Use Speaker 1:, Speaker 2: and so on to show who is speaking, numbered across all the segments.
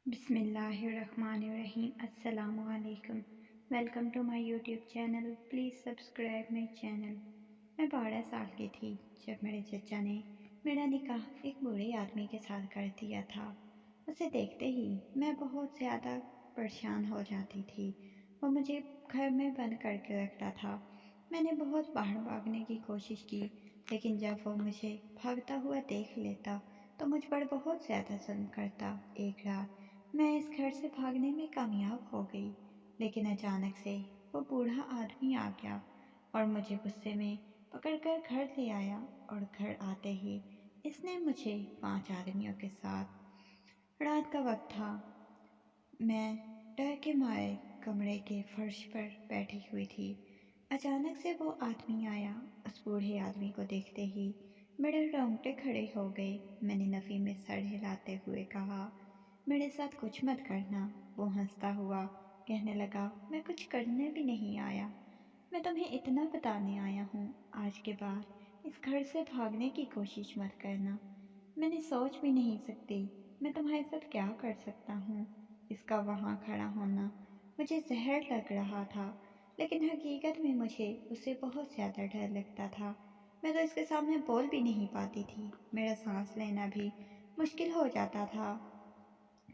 Speaker 1: بسم اللہ الرحمن الرحیم۔ السلام علیکم۔ Welcome to my YouTube channel, please subscribe my channel. میں 12 سال کی تھی جب میرے چچا نے میرا نکاح ایک بوڑھے آدمی کے ساتھ کر دیا تھا۔ اسے دیکھتے ہی میں بہت زیادہ پریشان ہو جاتی تھی۔ وہ مجھے گھر میں بند کر کے رکھتا تھا۔ میں نے بہت باہر بھاگنے کی کوشش کی، لیکن جب وہ مجھے بھاگتا ہوا دیکھ لیتا تو مجھ پر بہت زیادہ ظلم کرتا۔ ایک رات میں اس گھر سے بھاگنے میں کامیاب ہو گئی، لیکن اچانک سے وہ بوڑھا آدمی آ گیا اور مجھے غصے میں پکڑ کر گھر لے آیا، اور گھر آتے ہی اس نے مجھے 5 آدمیوں کے ساتھ، رات کا وقت تھا، میں ڈر کے مارے کمرے کے فرش پر بیٹھی ہوئی تھی۔ اچانک سے وہ آدمی آیا۔ اس بوڑھے آدمی کو دیکھتے ہی میرے رونگٹے کھڑے ہو گئے۔ میں نے نفی میں سر ہلاتے ہوئے کہا، میرے ساتھ کچھ مت کرنا۔ وہ ہنستا ہوا کہنے لگا، میں کچھ کرنے بھی نہیں آیا، میں تمہیں اتنا بتانے آیا ہوں، آج کے بعد اس گھر سے بھاگنے کی کوشش مت کرنا۔ میں نے سوچ بھی نہیں سکتی میں تمہارے ساتھ کیا کر سکتا ہوں۔ اس کا وہاں کھڑا ہونا مجھے زہر لگ رہا تھا، لیکن حقیقت میں مجھے اسے بہت زیادہ ڈر لگتا تھا۔ میں تو اس کے سامنے بول بھی نہیں پاتی تھی، میرا سانس لینا بھی مشکل ہو جاتا تھا۔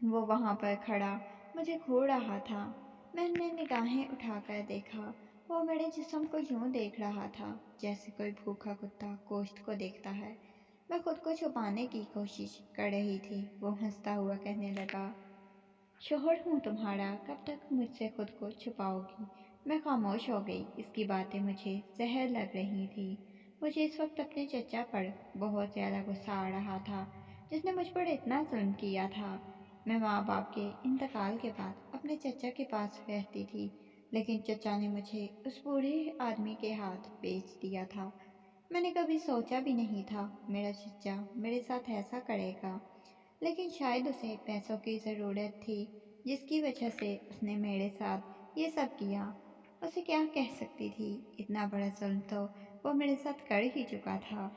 Speaker 1: وہ وہاں پر کھڑا مجھے گھور رہا تھا۔ میں نے نگاہیں اٹھا کر دیکھا، وہ میرے جسم کو یوں دیکھ رہا تھا جیسے کوئی بھوکا کتا گوشت کو دیکھتا ہے۔ میں خود کو چھپانے کی کوشش کر رہی تھی۔ وہ ہنستا ہوا کہنے لگا، شوہر ہوں تمہارا، کب تک مجھ سے خود کو چھپاؤ گی؟ میں خاموش ہو گئی۔ اس کی باتیں مجھے زہر لگ رہی تھی۔ مجھے اس وقت اپنے چچا پر بہت زیادہ غصہ آ رہا تھا، جس نے مجھ پر اتنا ظلم کیا تھا۔ میں ماں باپ کے انتقال کے بعد اپنے چچا کے پاس رہتی تھی، لیکن چچا نے مجھے اس بوڑھے آدمی کے ہاتھ بیچ دیا تھا۔ میں نے کبھی سوچا بھی نہیں تھا میرا چچا میرے ساتھ ایسا کرے گا، لیکن شاید اسے پیسوں کی ضرورت تھی، جس کی وجہ سے اس نے میرے ساتھ یہ سب کیا۔ اسے کیا کہہ سکتی تھی، اتنا بڑا ظلم تو وہ میرے ساتھ کر ہی چکا تھا۔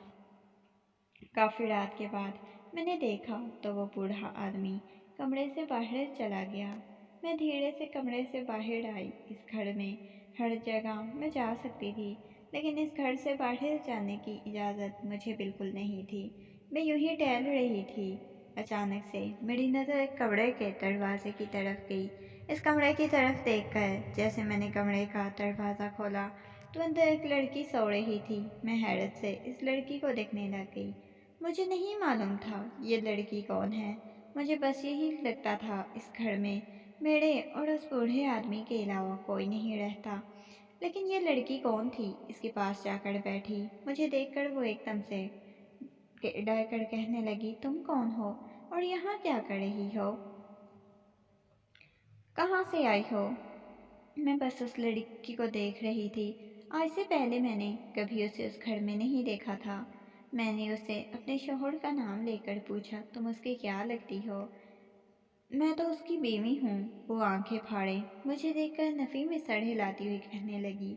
Speaker 1: کافی رات کے بعد میں نے دیکھا تو وہ بوڑھا آدمی کمرے سے باہر چلا گیا۔ میں دھیرے سے کمرے سے باہر آئی۔ اس گھر میں ہر جگہ میں جا سکتی تھی، لیکن اس گھر سے باہر جانے کی اجازت مجھے بالکل نہیں تھی۔ میں یوں ہی ٹہل رہی تھی، اچانک سے میری نظر ایک کمرے کے دروازے کی طرف گئی۔ اس کمرے کی طرف دیکھ کر جیسے میں نے کمرے کا دروازہ کھولا تو اندر ایک لڑکی سو رہی تھی۔ میں حیرت سے اس لڑکی کو دیکھنے لگ گئی۔ مجھے نہیں معلوم تھا یہ لڑکی کون ہے، مجھے بس یہی لگتا تھا اس گھر میں میرے اور اس بوڑھے آدمی کے علاوہ کوئی نہیں رہتا۔ لیکن یہ لڑکی کون تھی؟ اس کے پاس جا کر بیٹھی۔ مجھے دیکھ کر وہ ایک دم سے ڈر کر کہنے لگی، تم کون ہو اور یہاں کیا کر رہی ہو؟ کہاں سے آئی ہو؟ میں بس اس لڑکی کو دیکھ رہی تھی۔ آج سے پہلے میں نے کبھی اسے اس گھر میں نہیں دیکھا تھا۔ میں نے اسے اپنے شوہر کا نام لے کر پوچھا، تم اس کی کیا لگتی ہو؟ میں تو اس کی بیوی ہوں۔ وہ آنکھیں پھاڑے مجھے دیکھ کر نفی میں سر ہلاتی ہوئی کہنے لگی،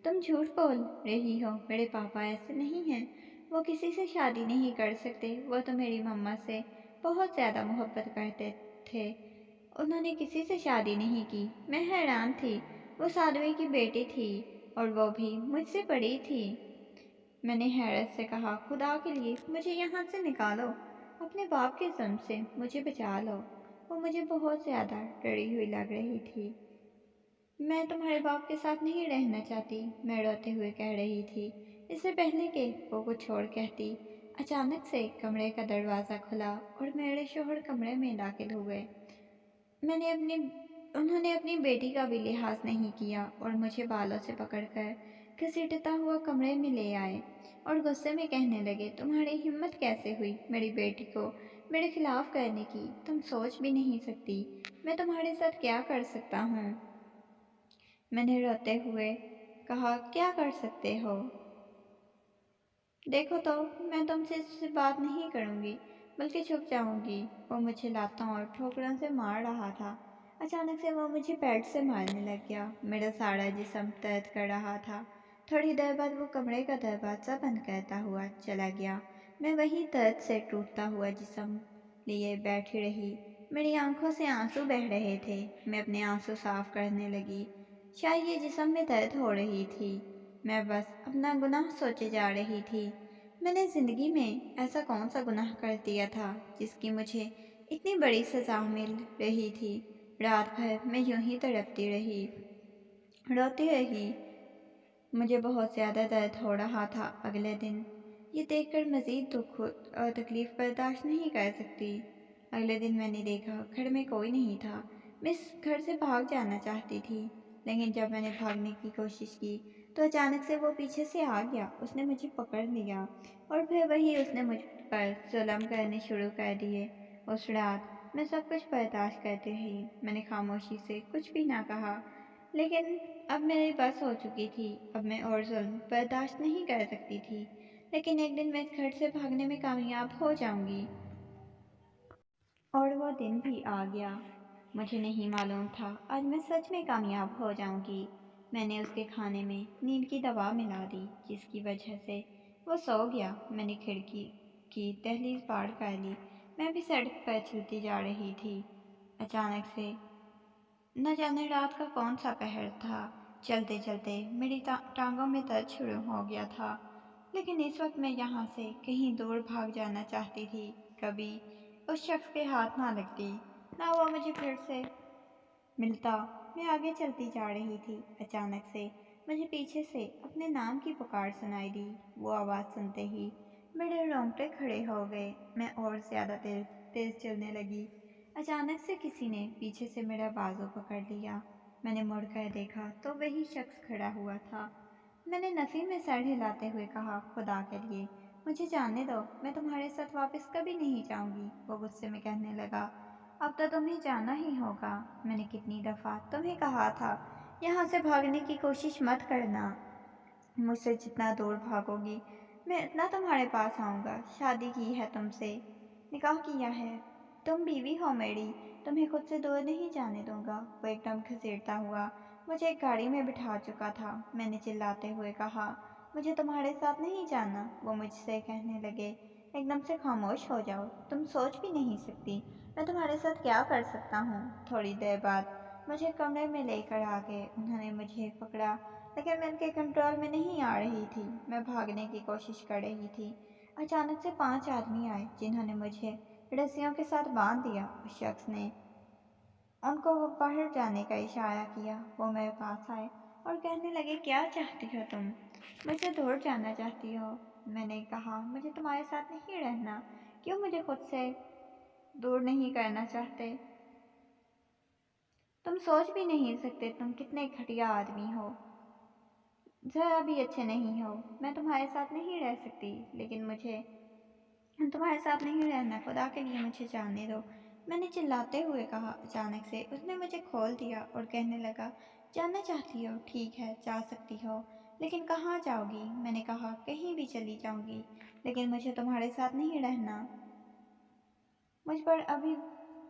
Speaker 1: تم جھوٹ بول رہی ہو، میرے پاپا ایسے نہیں ہیں، وہ کسی سے شادی نہیں کر سکتے، وہ تو میری مما سے بہت زیادہ محبت کرتے تھے، انہوں نے کسی سے شادی نہیں کی۔ میں حیران تھی، وہ اس آدمی کی بیٹی تھی اور وہ بھی مجھ سے بڑی تھی۔ میں نے حیرت سے کہا، خدا کے لیے مجھے یہاں سے نکالو، اپنے باپ کے ظلم سے مجھے بچا لو۔ وہ مجھے بہت زیادہ ڈری ہوئی لگ رہی تھی۔ میں تمہارے باپ کے ساتھ نہیں رہنا چاہتی، میں روتے ہوئے کہہ رہی تھی۔ اس سے پہلے کہ وہ کچھ اور کہتی، اچانک سے کمرے کا دروازہ کھلا اور میرے شوہر کمرے میں داخل ہوئے۔ انہوں نے اپنی بیٹی کا بھی لحاظ نہیں کیا اور مجھے بالوں سے پکڑ کر گھسیٹتا ہوا کمرے میں لے آئے اور غصے میں کہنے لگے، تمہاری ہمت کیسے ہوئی میری بیٹی کو میرے خلاف کرنے کی؟ تم سوچ بھی نہیں سکتی میں تمہارے ساتھ کیا کر سکتا ہوں۔ میں نے روتے ہوئے کہا، کیا کر سکتے ہو؟ دیکھو تو میں تم سے اس سے بات نہیں کروں گی، بلکہ چھپ جاؤں گی۔ وہ مجھے لاتوں اور ٹھوکروں سے مار رہا تھا۔ اچانک سے وہ مجھے پیٹ سے مارنے لگ گیا۔ میرا سارا جسم درد کر رہا تھا۔ تھوڑی دیر بعد وہ کمرے کا دروازہ بند کرتا ہوا چلا گیا۔ میں وہیں درد سے ٹوٹتا ہوا جسم لیے بیٹھی رہی۔ मेरी आंखों से आंसू बह रहे थे। मैं अपने आंसू साफ करने लगी। शायद ये जिस्म में दर्द हो रही थी। मैं बस अपना गुनाह सोचे जा रही थी। मैंने ज़िंदगी में ऐसा कौन सा गुनाह कर दिया था जिसकी मुझे इतनी बड़ी सज़ा मिल रही थी। रात भर मैं यूं ही तड़पती रही, रोती रही। मुझे बहुत ज़्यादा दर्द हो रहा था। अगले दिन ये देखकर मज़ीद दुख और तकलीफ़ बर्दाश्त नहीं कर सकती। अगले दिन मैंने देखा घर में कोई नहीं था। मैं इस घर से भाग जाना चाहती थी, लेकिन जब मैंने भागने की कोशिश की तो अचानक से वो पीछे से आ गया। उसने मुझे पकड़ लिया और फिर वही उसने मुझ पर जुल्म करने शुरू कर दिए। उस रात मैं सब कुछ बर्दाश्त करती रही। मैंने खामोशी से कुछ भी ना कहा, लेकिन अब मेरी बस हो चुकी थी। अब मैं और जुल्म बर्दाश्त नहीं कर सकती थी। लेकिन एक दिन मैं इस घर से भागने में कामयाब हो जाऊंगी। और वो दिन भी आ गया। मुझे नहीं मालूम था आज मैं सच में कामयाब हो जाऊंगी। मैंने उसके खाने में नींद की दवा मिला दी, जिसकी वजह से वो सो गया। मैंने खिड़की की दहलीज पार कर ली। मैं भी सड़क पर चलती जा रही थी। अचानक से न जाने रात का कौन सा पहर था। चलते चलते मेरी टांगों में दर्द शुरू हो गया था। लेकिन इस वक्त मैं यहाँ से कहीं दूर भाग जाना चाहती थी। कभी उस शख्स के हाथ ना लगती, ना वो मुझे फिर से मिलता। मैं आगे चलती जा रही थी। अचानक से मुझे पीछे से अपने नाम की पुकार सुनाई दी। वो आवाज़ सुनते ही मेरे रोंगटे खड़े हो गए। मैं और ज़्यादा तेज तेज चलने लगी। अचानक से किसी ने पीछे से मेरा बाजू पकड़ लिया। मैंने मुड़कर देखा तो वही शख्स खड़ा हुआ था। मैंने नफ़ी में सर हिलाते हुए कहा, खुदा के लिए मुझे जाने दो, मैं तुम्हारे साथ वापस कभी नहीं जाऊंगी। वो गुस्से में कहने लगा, अब तो तुम्हें जाना ही होगा। मैंने कितनी दफ़ा तुम्हें कहा था यहाँ से भागने की कोशिश मत करना। मुझसे जितना दूर भागोगी मैं इतना तुम्हारे पास आऊँगा। शादी की है तुमसे, निकाह किया है, तुम बीवी हो मेरी, तुम्हें खुद से दूर नहीं जाने दूंगा। वो एकदम घसीटता हुआ मुझे एक गाड़ी में बिठा चुका था। मैंने चिल्लाते हुए कहा, मुझे तुम्हारे साथ नहीं जाना। वो मुझसे कहने लगे, एकदम से खामोश हो जाओ, तुम सोच भी नहीं सकती मैं तुम्हारे साथ क्या कर सकता हूँ। थोड़ी देर बाद मुझे कमरे में लेकर आ गए। उन्होंने मुझे पकड़ा, लेकिन मैं उनके कंट्रोल में नहीं आ रही थी। मैं भागने की कोशिश कर रही थी। अचानक से 5 आदमी आए, जिन्होंने मुझे रस्सियों के साथ बांध दिया। उस शख्स ने उनको बाहर जाने का इशारा किया। वो मेरे पास आए और कहने लगे, क्या चाहती हो तुम? मुझसे दूर जाना चाहती हो? मैंने कहा, मुझे तुम्हारे साथ नहीं रहना। क्यों मुझे खुद से दूर नहीं करना चाहते? तुम सोच भी नहीं सकते तुम कितने घटिया आदमी हो, ज़रा भी अच्छे नहीं हो। मैं तुम्हारे साथ नहीं रह सकती, लेकिन मुझे तुम्हारे साथ नहीं रहना, खुदा के लिए मुझे जाने दो। मैंने चिल्लाते हुए कहा। अचानक से उसने मुझे खोल दिया और कहने लगा, जाना चाहती हो? ठीक है, जा सकती हो, लेकिन कहाँ जाओगी? मैंने कहा, कहीं भी चली जाऊंगी, लेकिन मुझे तुम्हारे साथ नहीं रहना। मुझ पर अभी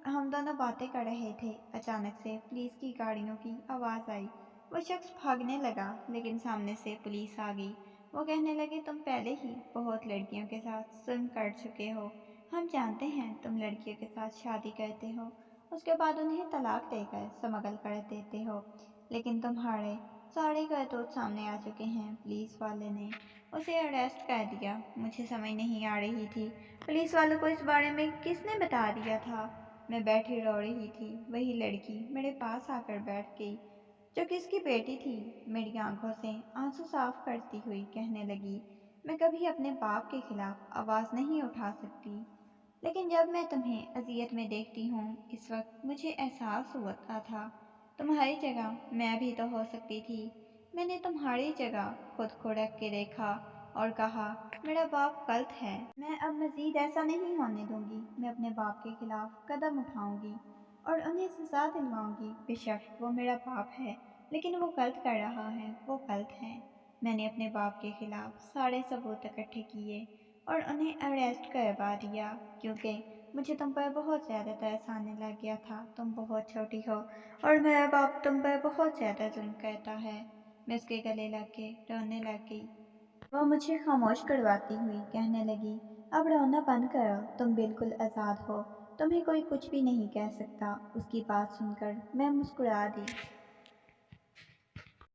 Speaker 1: हम दोनों बातें कर रहे थे। अचानक से पुलिस की गाड़ियों की आवाज़ आई। वो शख्स भागने लगा, लेकिन सामने से पुलिस आ गई। वो कहने लगे, तुम पहले ही बहुत लड़कियों के साथ जुल्म कर चुके हो। हम जानते हैं तुम लड़कियों के साथ शादी करते हो, उसके बाद उन्हें तलाक देकर स्मगल कर देते हो, लेकिन तुम्हारे सारे करतूत सामने आ चुके हैं। पुलिस वाले ने उसे अरेस्ट कर दिया। मुझे समझ नहीं आ रही थी पुलिस वालों को इस बारे में किसने बता दिया था। मैं बैठी रो रही थी। वही लड़की मेरे पास आकर बैठ गई जो किसकी बेटी थी। मेरी आंखों से आंसू साफ करती हुई कहने लगी, मैं कभी अपने बाप के खिलाफ आवाज़ नहीं उठा सकती, लेकिन जब मैं तुम्हें अजियत में देखती हूँ इस वक्त मुझे एहसास होता था तुम्हारी जगह मैं भी तो हो सकती थी। मैंने तुम्हारी जगह खुद को रख के देखा और कहा, मेरा बाप गलत है। मैं अब मज़ीद ऐसा नहीं होने दूंगी। मैं अपने बाप के खिलाफ कदम उठाऊंगी और उन्हें सजा दिलवाऊंगी। बेशक वो मेरा बाप है, लेकिन वो गलत कर रहा है, वो गलत है। मैंने अपने बाप के खिलाफ सारे सबूत इकट्ठे किए और उन्हें अरेस्ट करवा दिया, क्योंकि मुझे तुम पर बहुत ज़्यादा तरस आने लग गया था। तुम बहुत छोटी हो और मेरा बाप तुम पर बहुत ज़्यादा जुल्म करता है। मैं उसके गले लग के रोने लग गई। वो मुझे खामोश करवाती हुई कहने लगी, अब रोना बंद करो, तुम बिल्कुल आज़ाद हो। تمہیں کوئی کچھ بھی نہیں کہہ سکتا۔ اس کی بات سن کر میں مسکرا دی۔